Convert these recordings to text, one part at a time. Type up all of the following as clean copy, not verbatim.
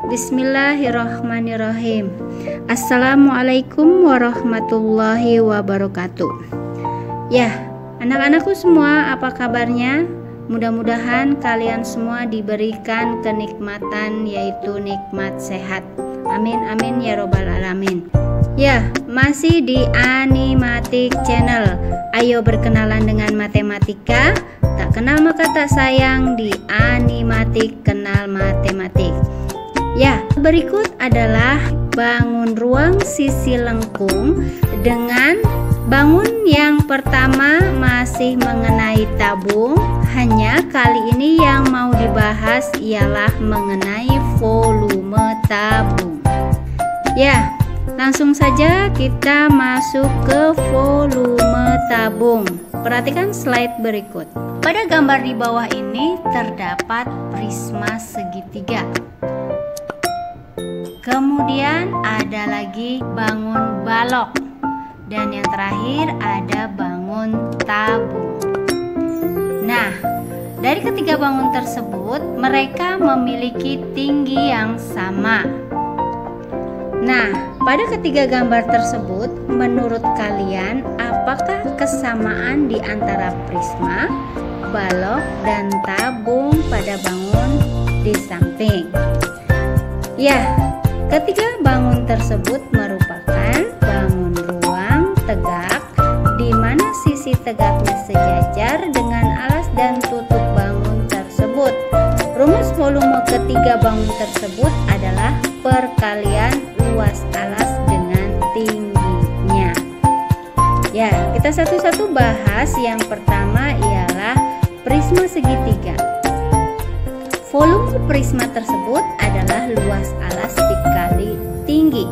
Bismillahirrahmanirrahim. Assalamualaikum warahmatullahi wabarakatuh. Ya, anak-anakku semua, apa kabarnya? Mudah-mudahan kalian semua diberikan kenikmatan, yaitu nikmat sehat. Amin amin ya robbal alamin. Ya, masih di Animatik Channel. Ayo berkenalan dengan matematika. Tak kenal maka tak sayang, di Animatik kenal matematik. Ya, berikut adalah bangun ruang sisi lengkung dengan bangun yang pertama masih mengenai tabung. Hanya kali ini yang mau dibahas ialah mengenai volume tabung. Ya, langsung saja kita masuk ke volume tabung. Perhatikan slide berikut. Pada gambar di bawah ini terdapat prisma segitiga. Kemudian ada lagi bangun balok, dan yang terakhir ada bangun tabung. Nah, dari ketiga bangun tersebut mereka memiliki tinggi yang sama. Nah, pada ketiga gambar tersebut menurut kalian apakah kesamaan di antara prisma, balok, dan tabung pada bangun di samping? Ya, ketiga bangun tersebut merupakan bangun ruang tegak, di mana sisi tegaknya sejajar dengan alas dan tutup bangun tersebut. Rumus volume ketiga bangun tersebut adalah perkalian luas alas dengan tingginya. Ya, kita satu-satu bahas. Yang pertama ialah prisma segitiga. Volume prisma tersebut adalah luas alas dikali tinggi.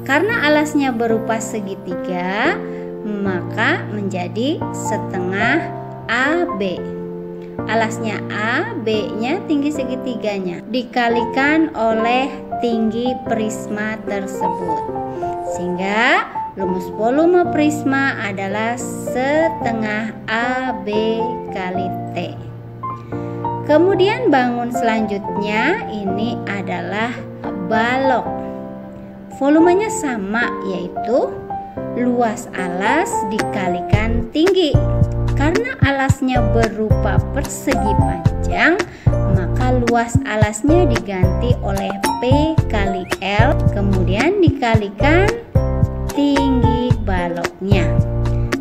Karena alasnya berupa segitiga, maka menjadi setengah AB. Alasnya A, B-nya tinggi segitiganya, dikalikan oleh tinggi prisma tersebut. Sehingga rumus volume prisma adalah setengah AB kali T. Kemudian bangun selanjutnya ini adalah balok. Volumenya sama, yaitu luas alas dikalikan tinggi. Karena alasnya berupa persegi panjang, maka luas alasnya diganti oleh P kali L, kemudian dikalikan tinggi baloknya.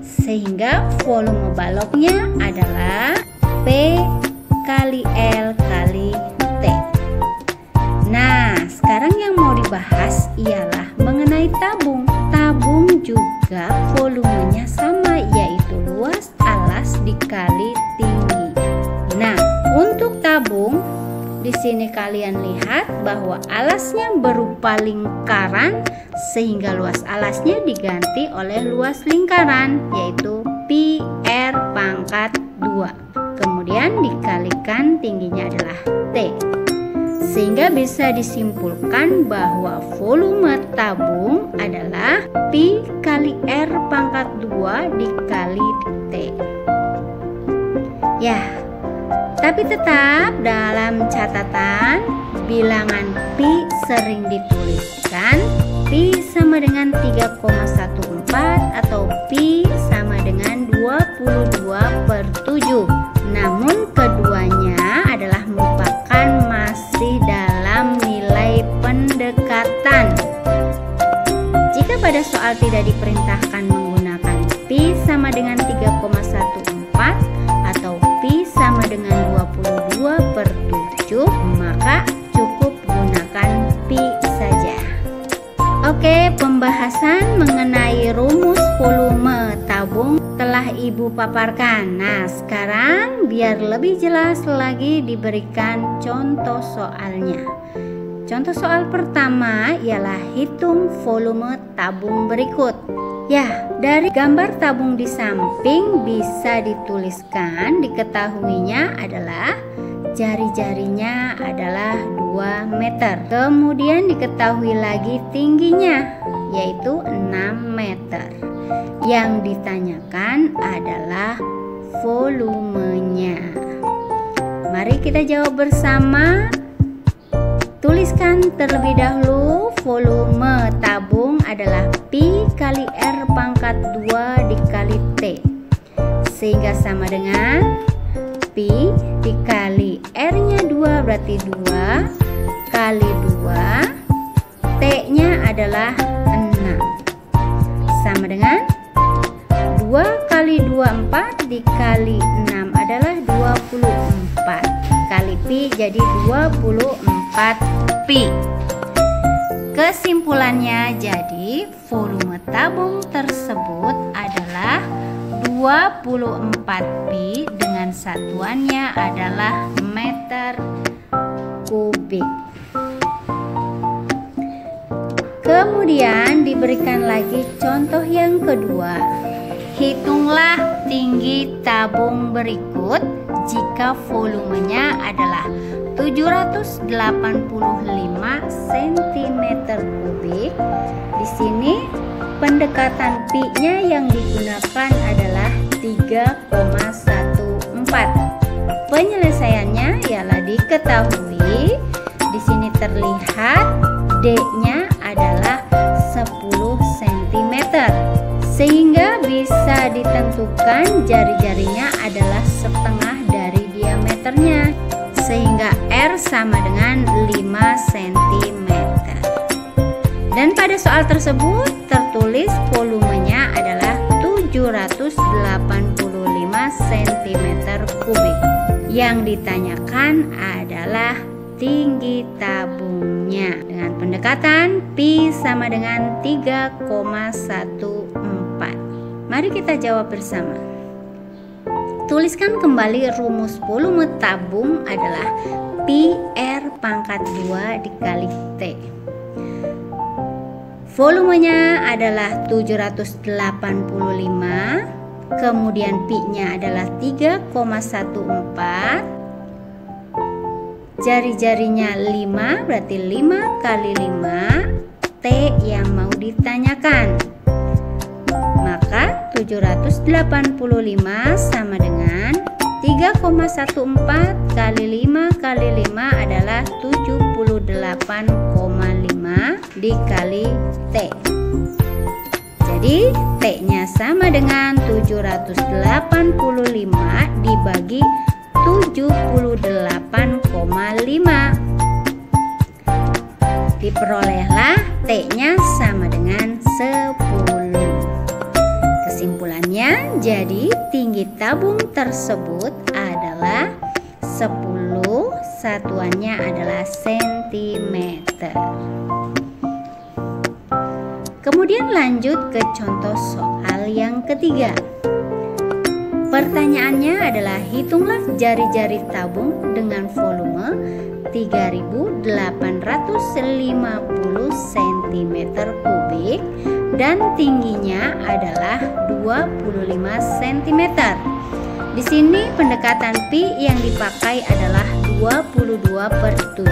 Sehingga volume baloknya adalah P kali L kali T. Nah, sekarang yang mau dibahas ialah mengenai tabung. Tabung juga volumenya sama, yaitu luas alas dikali tinggi. Nah, untuk tabung di sini kalian lihat bahwa alasnya berupa lingkaran, sehingga luas alasnya diganti oleh luas lingkaran, yaitu pi R pangkat 2. Kemudian dikalikan tingginya adalah T. Sehingga bisa disimpulkan bahwa volume tabung adalah pi kali R pangkat 2 dikali T. Ya, tapi tetap dalam catatan bilangan pi sering dituliskan pi sama dengan 3,14 atau pi sama dengan 22/7. Namun keduanya adalah merupakan masih dalam nilai pendekatan. Jika pada soal tidak diperintahkan menggunakan pi sama dengan 3,14 atau pi sama dengan 22/7, maka cukup gunakan pi saja. Oke, pembahasan mengenai rumus volume tabung telah Ibu paparkan. Nah, sekarang biar lebih jelas lagi diberikan contoh soalnya. Contoh soal pertama ialah hitung volume tabung berikut. Ya, dari gambar tabung di samping bisa dituliskan, diketahuinya adalah jari-jarinya adalah 2 meter. Kemudian diketahui lagi tingginya, yaitu 6 meter. Yang ditanyakan adalah volumenya. Mari kita jawab bersama. Tuliskan terlebih dahulu volume tabung adalah Pi kali R pangkat 2 dikali T. Sehingga sama dengan Pi dikali R-nya 2 berarti 2 kali 2, T-nya adalah 6. Sama dengan 2 kali 2 4 dikali 6 adalah 24. Kali Pi jadi 24 Pi. Kesimpulannya jadi volume tabung tersebut adalah 24 Pi dengan satuannya adalah meter kubik. Kemudian diberikan lagi contoh yang kedua. Hitunglah tinggi tabung berikut jika volumenya adalah 785 cm kubik. Di sini pendekatan Pi-nya yang digunakan adalah 3,14. Penyelesaiannya ialah diketahui. Di sini terlihat D-nya adalah 10 cm. Sehingga bisa ditentukan jari-jarinya adalah setengah dari diameternya. Sehingga R sama dengan 5 cm. Dan pada soal tersebut tertulis volumenya adalah 785 cm kubik. Yang ditanyakan adalah tinggi tabungnya dengan pendekatan Pi sama dengan 3,14. Mari kita jawab bersama. Tuliskan kembali rumus volume tabung adalah Pi R pangkat 2 dikali T. Volumenya adalah 785, kemudian Pi-nya adalah 3,14. Jari-jarinya 5, berarti 5 kali 5 T yang mau ditanyakan. Maka 785 sama dengan 3,14 kali 5 kali 5 adalah 78,5 dikali T. Jadi T-nya sama dengan 785 dibagi 78,5. Diperolehlah T-nya sama dengan 10. Kesimpulannya, jadi tinggi tabung tersebut adalah 10, satuannya adalah sentimeter. Kemudian lanjut ke contoh soal yang ketiga. Pertanyaannya adalah hitunglah jari-jari tabung dengan volume 3.850 cm kubik dan tingginya adalah 25 cm. Di sini pendekatan Pi yang dipakai adalah 22/7.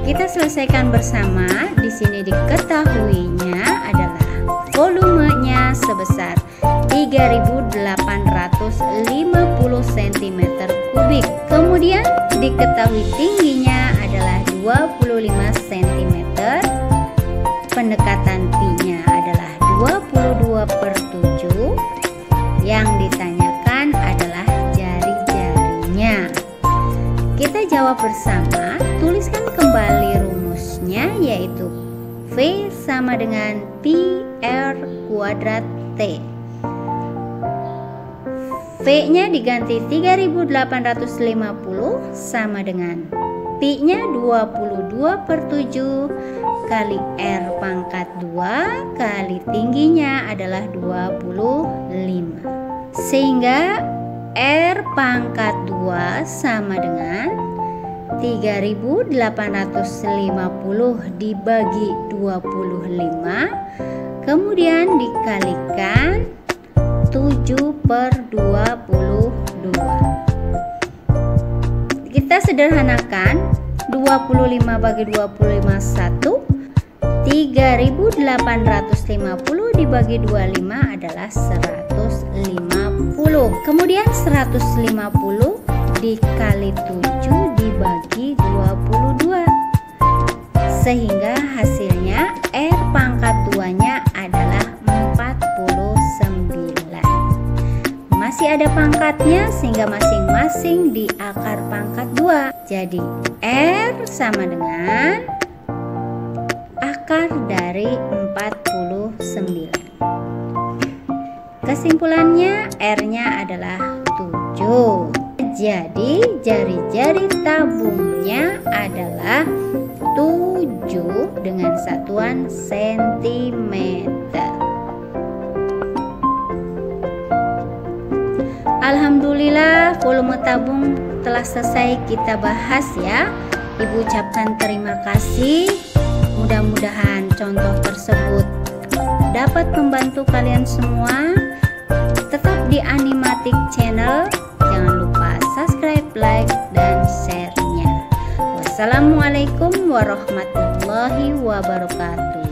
Kita selesaikan bersama. Di sini diketahuinya adalah volumenya sebesar 3.850 cm kubik. Kemudian diketahui tingginya adalah 25 cm. Pendekatan Pi-nya adalah 22/7. Yang ditanyakan adalah jari-jarinya. Kita jawab bersama. Tuliskan kembali rumusnya, yaitu V sama dengan Pi R kuadrat T. V-nya diganti 3.850 sama dengan Pi-nya 22/7 kali R pangkat 2 kali tingginya adalah 25. Sehingga R pangkat 2 sama dengan 3.850 dibagi 25, kemudian dikalikan 7/22. Kita sederhanakan, 25 bagi 25 1, 3.850 dibagi 25 adalah 150. Kemudian 150 dikali 7 dibagi 22, sehingga hasilnya R pangkat 2-nya adalah 49. Masih ada pangkatnya sehingga masing-masing di akar pangkat 2. Jadi R sama dengan akar dari 49. Kesimpulannya R-nya adalah 7. Jadi jari-jari tabungnya adalah 7 dengan satuan sentimeter. Alhamdulillah, volume tabung telah selesai kita bahas ya. Ibu ucapkan terima kasih. Mudah-mudahan contoh tersebut dapat membantu kalian semua. Tetap di Animatic Channel. Jangan lupa subscribe, like, dan share-nya. Wassalamualaikum warahmatullahi wabarakatuh.